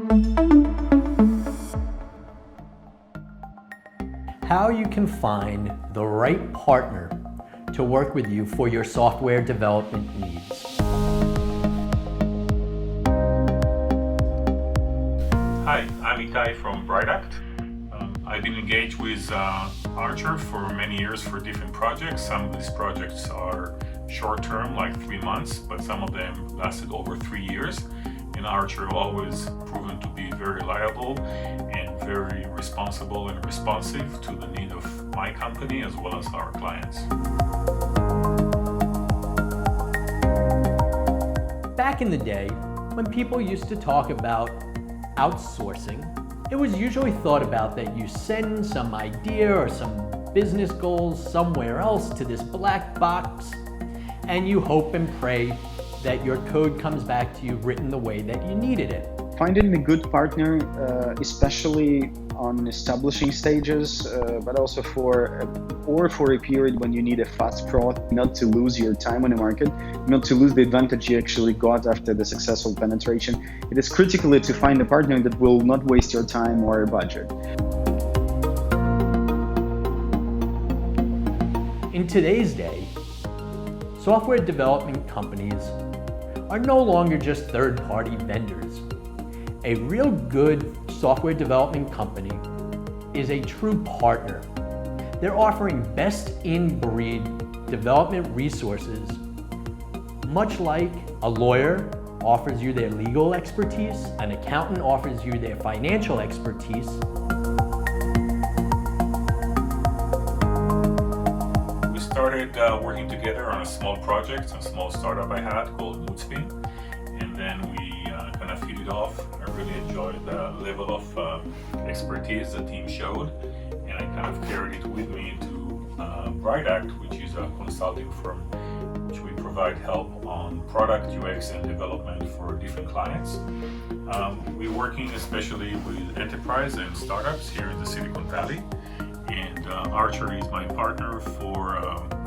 How you can find the right partner to work with you for your software development needs. Hi, I'm Itai from Brightact. I've been engaged with Archer for many years for different projects. Some of these projects are short-term, like 3 months, but some of them lasted over 3 years. And Archer always proven to be very reliable and very responsible and responsive to the need of my company as well as our clients. Back in the day, when people used to talk about outsourcing, it was usually thought about that you send some idea or some business goals somewhere else to this black box, and you hope and pray that your code comes back to you written the way that you needed it. Finding a good partner, especially on establishing stages, but also for a period when you need a fast product, not to lose your time on the market, not to lose the advantage you actually got after the successful penetration. It is critical to find a partner that will not waste your time or budget. In today's day, software development companies are no longer just third-party vendors. A real good software development company is a true partner. They're offering best-in-breed development resources, much like a lawyer offers you their legal expertise, an accountant offers you their financial expertise. We started working together on a small project, a small startup I had called Mulesoft, and then we kind of hit it off. I really enjoyed the level of expertise the team showed, and I kind of carried it with me into Brightact, which is a consulting firm which we provide help on product, UX, and development for different clients. We're working especially with enterprise and startups here in the Silicon Valley, and Archer is my partner for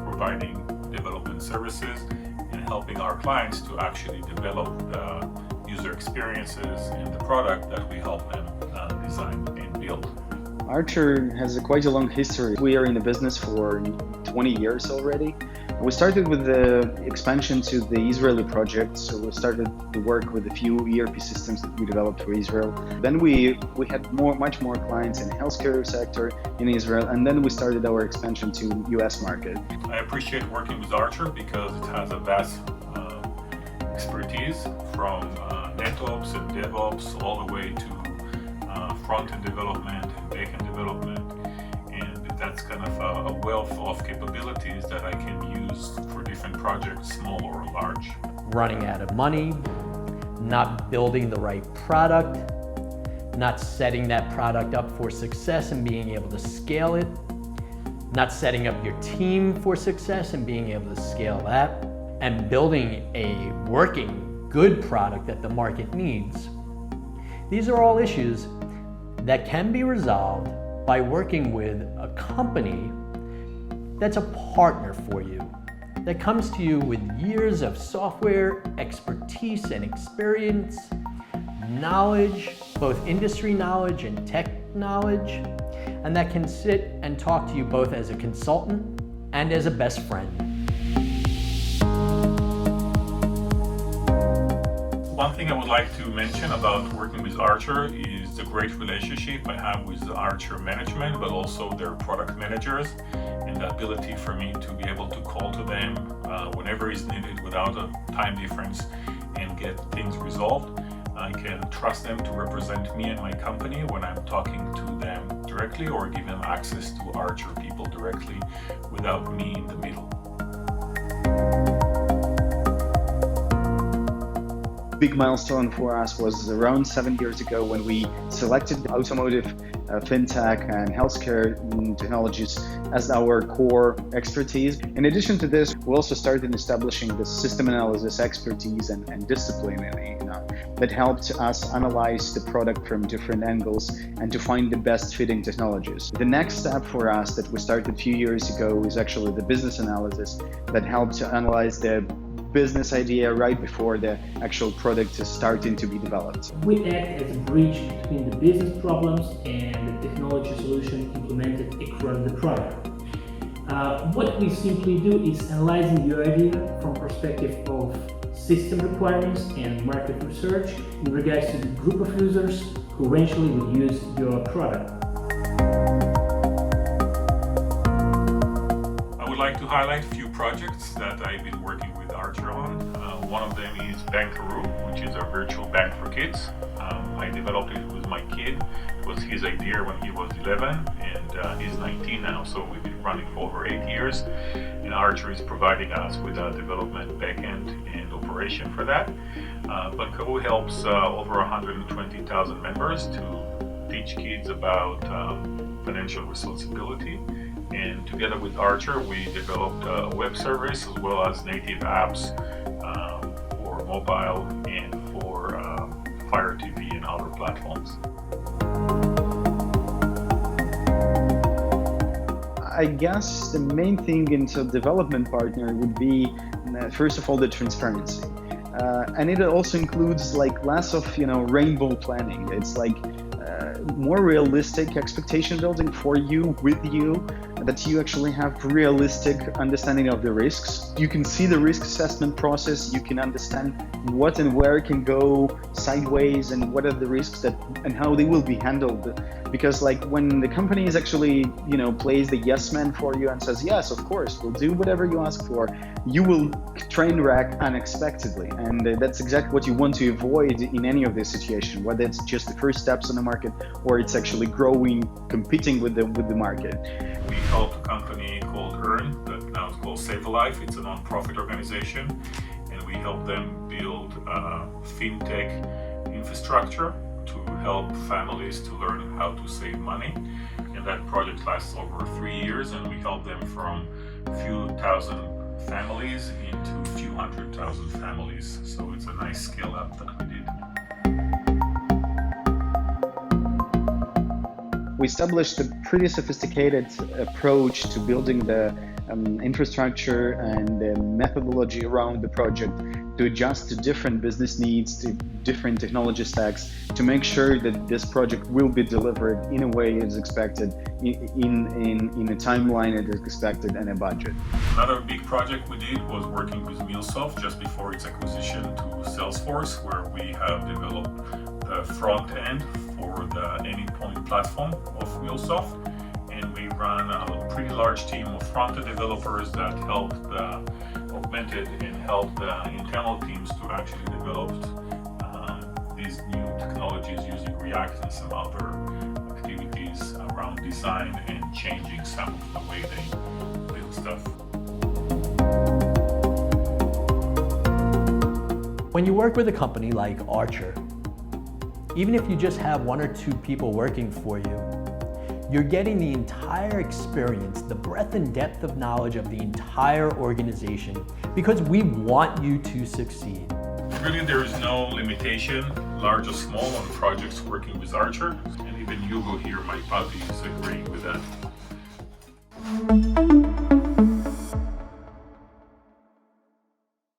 providing development services and helping our clients to actually develop the user experiences and the product that we help them design and build. Archer has quite a long history. We are in the business for 20 years already. We started with the expansion to the Israeli project, so we started to work with a few ERP systems that we developed for Israel. Then we had much more clients in the healthcare sector in Israel, and then we started our expansion to US market. I appreciate working with Archer because it has a vast expertise from NetOps and DevOps all the way to front-end development and back-end development, and that's kind of a wealth of capabilities that I can use for different projects, small or large. Running out of money, not building the right product, not setting that product up for success and being able to scale it, not setting up your team for success and being able to scale that, and building a working, good product that the market needs. These are all issues that can be resolved by working with a company that's a partner for you, that comes to you with years of software expertise and experience, knowledge, both industry knowledge and tech knowledge, and that can sit and talk to you both as a consultant and as a best friend. One thing I would like to mention about working with Archer is the great relationship I have with the Archer management, but also their product managers, and the ability for me to be able to call to them whenever is needed without a time difference and get things resolved. I can trust them to represent me and my company when I'm talking to them directly, or give them access to Archer people directly without me in the middle. Big milestone for us was around 7 years ago when we selected automotive, fintech, and healthcare technologies as our core expertise. In addition to this, we also started establishing the system analysis expertise and discipline that helped us analyze the product from different angles and to find the best fitting technologies. The next step for us that we started a few years ago is actually the business analysis that helped to analyze the business idea right before the actual product is starting to be developed. We act as a bridge between the business problems and the technology solution implemented across the product. What we simply do is analyzing your idea from perspective of system requirements and market research in regards to the group of users who eventually will use your product. I would like to highlight a few projects that I've been working with Archer on. One of them is Bankaroo, which is a virtual bank for kids. I developed it with my kid. It was his idea when he was 11 and he's 19 now, so we've been running for over 8 years. And Archer is providing us with a development backend and operation for that. Bankaroo helps over 120,000 members to teach kids about financial responsibility. And together with Archer, we developed a web service as well as native apps for mobile and for Fire TV and other platforms. I guess the main thing in a development partner would be, first of all, the transparency. And it also includes like less of, rainbow planning. It's like more realistic expectation building for you, with you, that you actually have realistic understanding of the risks. You can see the risk assessment process, you can understand what and where it can go sideways and what are the risks and how they will be handled. Because like when the company is actually, plays the yes man for you and says, yes, of course, we'll do whatever you ask for, you will train wreck unexpectedly. And that's exactly what you want to avoid in any of this situation, whether it's just the first steps on the market or it's actually growing, competing with the market. We helped a company called Earn, that now is called Save a Life. It's a non-profit organization, and we help them build fintech infrastructure to help families to learn how to save money. And that project lasts over 3 years, and we help them from a few thousand families into a few 100,000 families. So it's a nice scale up that we did. We established a pretty sophisticated approach to building the infrastructure and the methodology around the project to adjust to different business needs, to different technology stacks, to make sure that this project will be delivered in a way as expected, in a timeline as expected, and a budget. Another big project we did was working with Mulesoft just before its acquisition to Salesforce, where we have developed the front end for the endpoint platform of Mulesoft, and we run a pretty large team of front-end developers that helped augmented and helped the internal teams to actually develop these new technologies using React and some other activities around design and changing some of the way they build stuff. When you work with a company like Archer, even if you just have 1 or 2 people working for you, you're getting the entire experience, the breadth and depth of knowledge of the entire organization, because we want you to succeed. Really, there is no limitation, large or small, on projects working with Archer, and even Hugo here, my puppy, is agreeing with that.